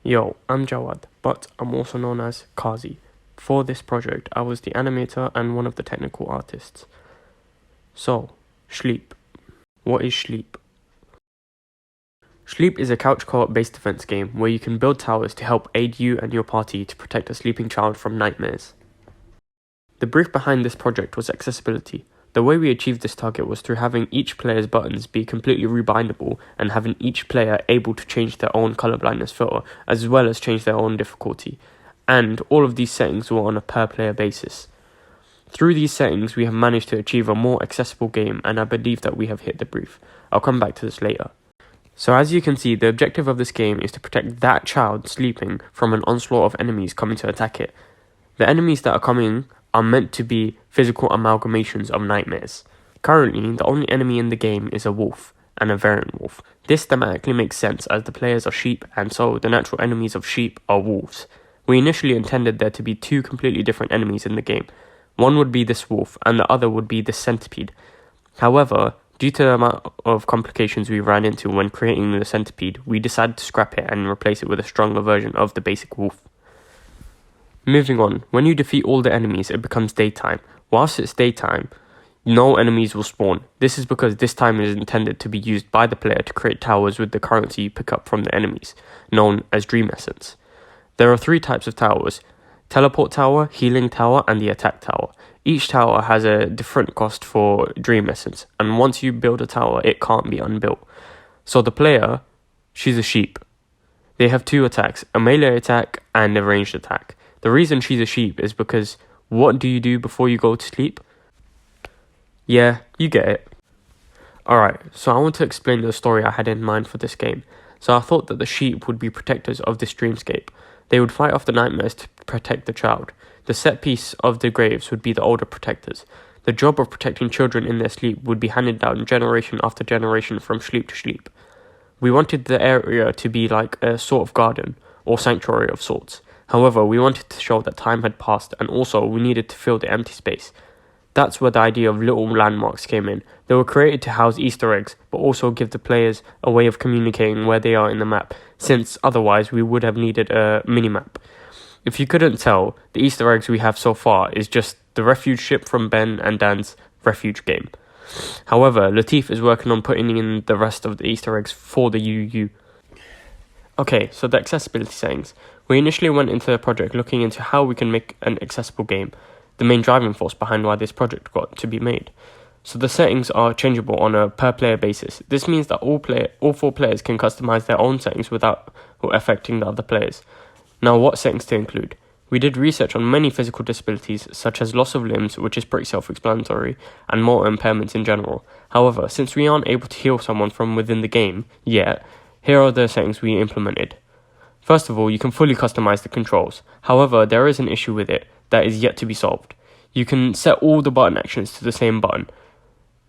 Yo, I'm Jawad, but I'm also known as Kazi. For this project, I was the animator and one of the technical artists. So, Shleep. What is Shleep? Shleep is a couch co-op based defense game where you can build towers to help aid you and your party to protect a sleeping child from nightmares. The brief behind this project was accessibility. The way we achieved this target was through having each player's buttons be completely rebindable and having each player able to change their own color blindness filter as well as change their own difficulty. And all of these settings were on a per player basis. Through these settings, we have managed to achieve a more accessible game, and I believe that we have hit the brief. I'll come back to this later. So as you can see, the objective of this game is to protect that child sleeping from an onslaught of enemies coming to attack it. The enemies that are coming are meant to be physical amalgamations of nightmares. Currently, the only enemy in the game is a wolf, and a variant wolf. This thematically makes sense as the players are sheep, and so the natural enemies of sheep are wolves. We initially intended there to be two completely different enemies in the game. One would be this wolf, and the other would be this centipede. However, due to the amount of complications we ran into when creating the centipede, we decided to scrap it and replace it with a stronger version of the basic wolf. Moving on, when you defeat all the enemies, it becomes daytime. Whilst it's daytime, no enemies will spawn. This is because this time is intended to be used by the player to create towers with the currency you pick up from the enemies, known as Dream Essence. There are three types of towers: Teleport Tower, Healing Tower, and the Attack Tower. Each tower has a different cost for Dream Essence, and once you build a tower, it can't be unbuilt. So the player, she's a sheep. They have two attacks, a melee attack and a ranged attack. The reason she's a sheep is because what do you do before you go to sleep? Yeah, you get it. Alright, so I want to explain the story I had in mind for this game. So I thought that the sheep would be protectors of this dreamscape. They would fight off the nightmares to protect the child. The set piece of the graves would be the older protectors. The job of protecting children in their sleep would be handed down generation after generation from sleep to sleep. We wanted the area to be like a sort of garden, or sanctuary of sorts. However, we wanted to show that time had passed, and also we needed to fill the empty space. That's where the idea of little landmarks came in. They were created to house Easter eggs, but also give the players a way of communicating where they are in the map, since otherwise we would have needed a mini-map. If you couldn't tell, the Easter eggs we have so far is just the refuge ship from Ben and Dan's refuge game. However, Latif is working on putting in the rest of the Easter eggs for the UU. Okay, so the accessibility settings. We initially went into the project looking into how we can make an accessible game, the main driving force behind why this project got to be made. So the settings are changeable on a per player basis. This means that all four players can customize their own settings without affecting the other players. Now, what settings to include? We did research on many physical disabilities such as loss of limbs, which is pretty self-explanatory, and motor impairments in general. However, since we aren't able to heal someone from within the game yet, here are the settings we implemented. First of all, you can fully customize the controls. However, there is an issue with it that is yet to be solved. You can set all the button actions to the same button.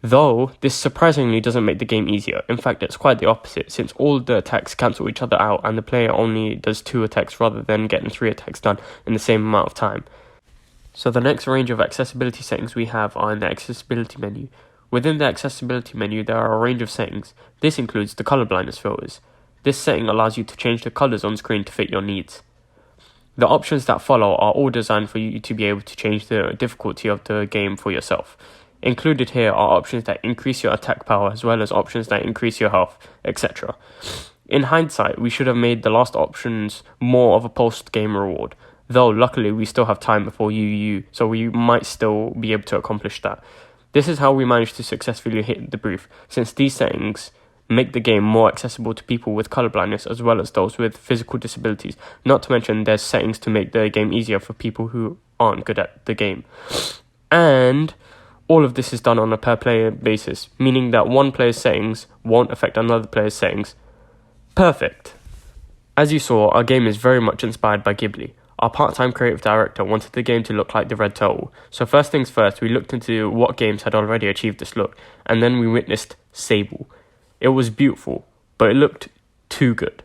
Though, this surprisingly doesn't make the game easier. In fact, it's quite the opposite, since all the attacks cancel each other out and the player only does 2 attacks rather than getting 3 attacks done in the same amount of time. So the next range of accessibility settings we have are in the accessibility menu. Within the accessibility menu, there are a range of settings. This includes the color blindness filters. This setting allows you to change the colors on screen to fit your needs. The options that follow are all designed for you to be able to change the difficulty of the game for yourself. Included here are options that increase your attack power as well as options that increase your health, etc. In hindsight, we should have made the last options more of a post-game reward, though luckily we still have time before UU, so we might still be able to accomplish that. This is how we managed to successfully hit the brief, since these settings make the game more accessible to people with color blindness as well as those with physical disabilities. Not to mention there's settings to make the game easier for people who aren't good at the game. And all of this is done on a per player basis, meaning that one player's settings won't affect another player's settings. Perfect. As you saw, our game is very much inspired by Ghibli. Our part-time creative director wanted the game to look like the Red Turtle. So first things first, we looked into what games had already achieved this look, and then we witnessed Sable. It was beautiful, but it looked too good.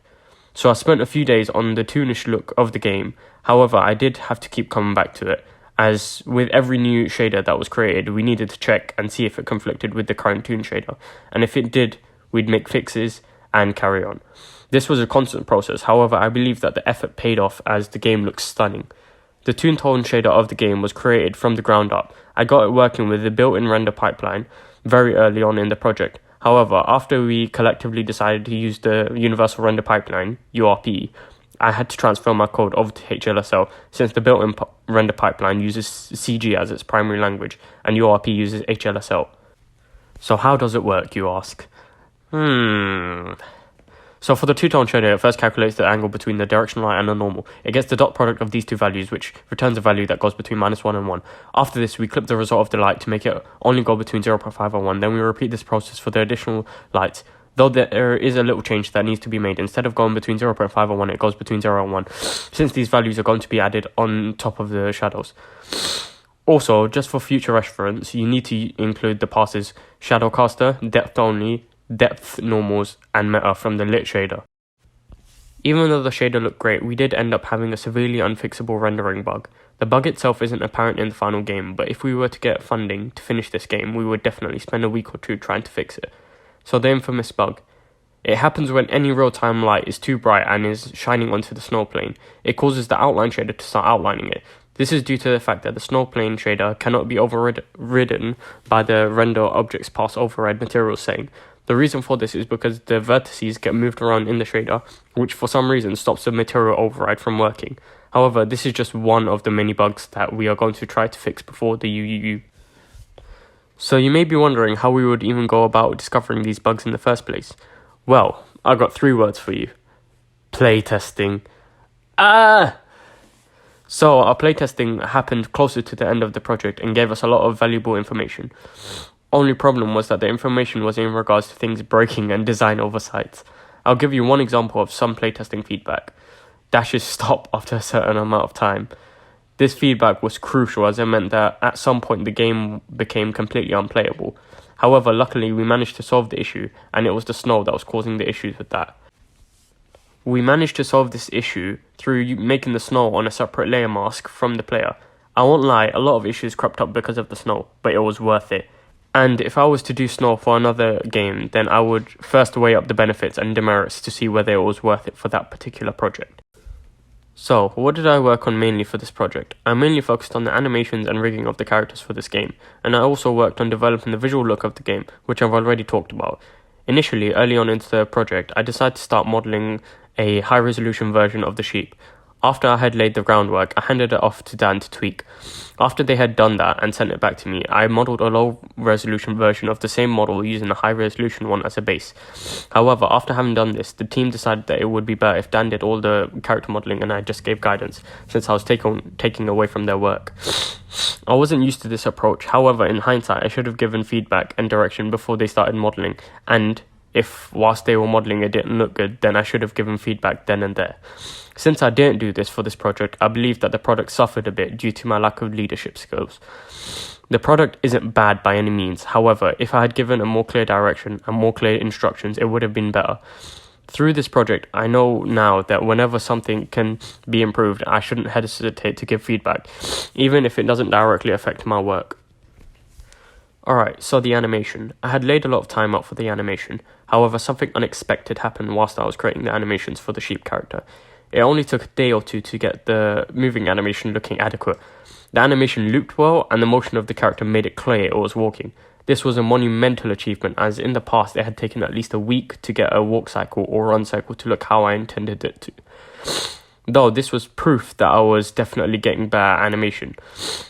So I spent a few days on the toonish look of the game. However, I did have to keep coming back to it, as with every new shader that was created, we needed to check and see if it conflicted with the current toon shader. And if it did, we'd make fixes and carry on. This was a constant process, however I believe that the effort paid off as the game looks stunning. The two-tone shader of the game was created from the ground up. I got it working with the built-in render pipeline very early on in the project. However, after we collectively decided to use the Universal Render Pipeline, URP, I had to transfer my code over to HLSL since the built-in render pipeline uses CG as its primary language and URP uses HLSL. So how does it work, you ask? So for the two-tone shader, it first calculates the angle between the directional light and the normal. It gets the dot product of these two values, which returns a value that goes between -1 and 1. After this, we clip the result of the light to make it only go between 0.5 and 1. Then we repeat this process for the additional lights. Though there is a little change that needs to be made. Instead of going between 0.5 and 1, it goes between 0 and 1, since these values are going to be added on top of the shadows. Also, just for future reference, you need to include the passes shadow caster, depth only, depth normals, and meta from the lit shader. Even though the shader looked great, we did end up having a severely unfixable rendering bug. The bug itself isn't apparent in the final game, but if we were to get funding to finish this game, we would definitely spend a week or two trying to fix it. So the infamous bug. It happens when any real-time light is too bright and is shining onto the snow plane. It causes the outline shader to start outlining it. This is due to the fact that the snow plane shader cannot be overridden by the render object's pass override material setting. The reason for this is because the vertices get moved around in the shader, which for some reason stops the material override from working. However, this is just one of the many bugs that we are going to try to fix before the UUU. So you may be wondering how we would even go about discovering these bugs in the first place. Well, I got 3 words for you. Playtesting. So our playtesting happened closer to the end of the project and gave us a lot of valuable information. Only problem was that the information was in regards to things breaking and design oversights. I'll give you one example of some playtesting feedback. Dashes stop after a certain amount of time. This feedback was crucial as it meant that at some point the game became completely unplayable. However, luckily we managed to solve the issue, and it was the snow that was causing the issues with that. We managed to solve this issue through making the snow on a separate layer mask from the player. I won't lie, a lot of issues cropped up because of the snow, but it was worth it. And if I was to do snow for another game, then I would first weigh up the benefits and demerits to see whether it was worth it for that particular project. So, what did I work on mainly for this project? I mainly focused on the animations and rigging of the characters for this game, and I also worked on developing the visual look of the game, which I've already talked about. Initially, early on into the project, I decided to start modelling a high-resolution version of the Shleep. After I had laid the groundwork, I handed it off to Dan to tweak. After they had done that and sent it back to me, I modelled a low-resolution version of the same model using a high-resolution one as a base. However, after having done this, the team decided that it would be better if Dan did all the character modelling and I just gave guidance, since I was taking away from their work. I wasn't used to this approach, however, in hindsight, I should have given feedback and direction before they started modelling, and if whilst they were modelling it didn't look good, then I should have given feedback then and there. Since I didn't do this for this project, I believe that the product suffered a bit due to my lack of leadership skills. The product isn't bad by any means, however, if I had given a more clear direction and more clear instructions, it would have been better. Through this project, I know now that whenever something can be improved, I shouldn't hesitate to give feedback, even if it doesn't directly affect my work. Alright, so the animation. I had laid a lot of time out for the animation. However, something unexpected happened whilst I was creating the animations for the Shleep character. It only took a day or two to get the moving animation looking adequate. The animation looped well, and the motion of the character made it clear it was walking. This was a monumental achievement, as in the past it had taken at least a week to get a walk cycle or run cycle to look how I intended it to. Though this was proof that I was definitely getting better animation.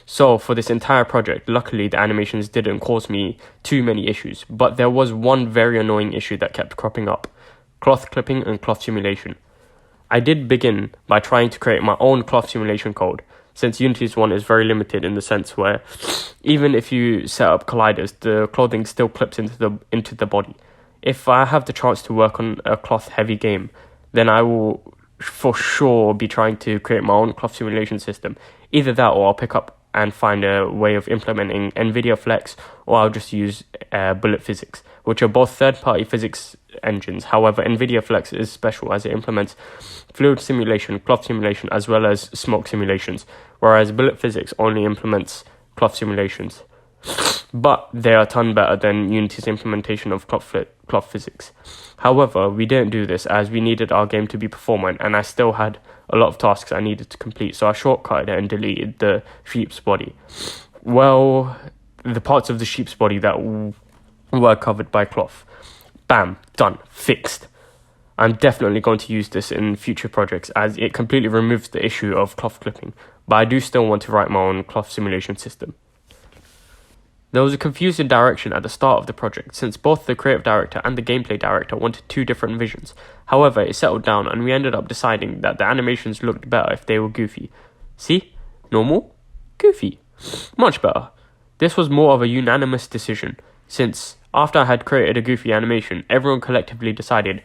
So for this entire project, luckily the animations didn't cause me too many issues, but there was one very annoying issue that kept cropping up: cloth clipping and cloth simulation. I did begin by trying to create my own cloth simulation code, since Unity's one is very limited in the sense where even if you set up colliders, the clothing still clips into the body. If I have the chance to work on a cloth heavy game, then I will for sure be trying to create my own cloth simulation system. Either that, or I'll pick up and find a way of implementing NVIDIA Flex, or I'll just use Bullet Physics, which are both third-party physics engines. However, NVIDIA Flex is special as it implements fluid simulation, cloth simulation, as well as smoke simulations, whereas Bullet Physics only implements cloth simulations. but they are a ton better than Unity's implementation of cloth physics. However, we didn't do this as we needed our game to be performant, and I still had a lot of tasks I needed to complete, so I shortcutted it and deleted the sheep's body. Well, the parts of the sheep's body that were covered by cloth. Bam, done, fixed. I'm definitely going to use this in future projects as it completely removes the issue of cloth clipping, but I do still want to write my own cloth simulation system. There was a confusing direction at the start of the project since both the creative director and the gameplay director wanted two different visions. However, it settled down and we ended up deciding that the animations looked better if they were goofy. See? Normal? Goofy. Much better. This was more of a unanimous decision since after I had created a goofy animation, everyone collectively decided,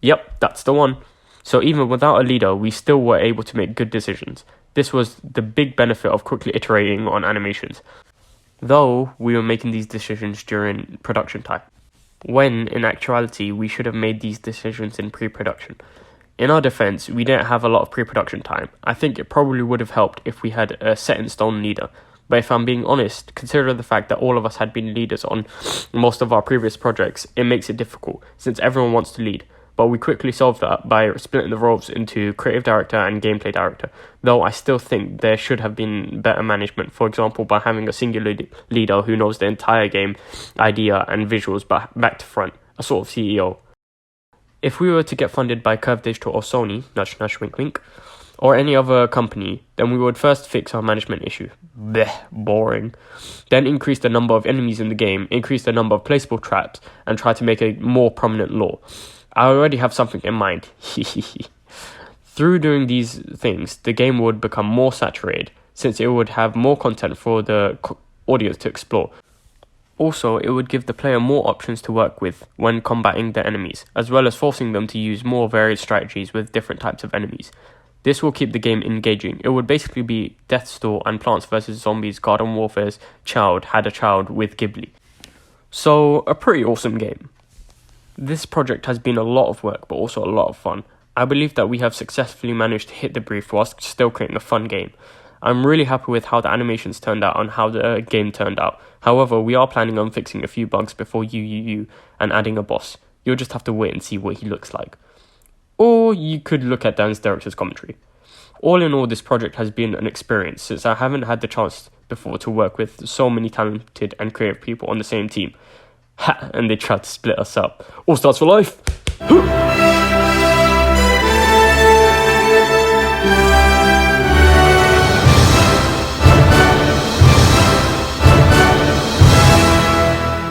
yep, that's the one. So even without a leader, we still were able to make good decisions. This was the big benefit of quickly iterating on animations, though we were making these decisions during production time, when in actuality we should have made these decisions in pre-production. In our defense, we didn't have a lot of pre-production time. I think it probably would have helped if we had a set-in-stone leader, but if I'm being honest, consider the fact that all of us had been leaders on most of our previous projects, it makes it difficult, since everyone wants to lead. But we quickly solved that by splitting the roles into creative director and gameplay director, though I still think there should have been better management, for example by having a singular leader who knows the entire game, idea and visuals back to front, a sort of CEO. If we were to get funded by Curve Digital or Sony, nudge nudge wink wink, or any other company, then we would first fix our management issue. Blech, boring. Then increase the number of enemies in the game, increase the number of placeable traps, and try to make a more prominent lore. I already have something in mind. Through doing these things, the game would become more saturated, since it would have more content for the audience to explore. Also, it would give the player more options to work with when combating the enemies, as well as forcing them to use more varied strategies with different types of enemies. This will keep the game engaging. It would basically be Death's Door and Plants vs Zombies Garden Warfare's child had a child with Ghibli. So, a pretty awesome game. This project has been a lot of work, but also a lot of fun. I believe that we have successfully managed to hit the brief whilst still creating a fun game. I'm really happy with how the animations turned out and how the game turned out. However, we are planning on fixing a few bugs before you and adding a boss. You'll just have to wait and see what he looks like. Or you could look at Dan's director's commentary. All in all, this project has been an experience since I haven't had the chance before to work with so many talented and creative people on the same team. Ha! And they tried to split us up. All starts for life!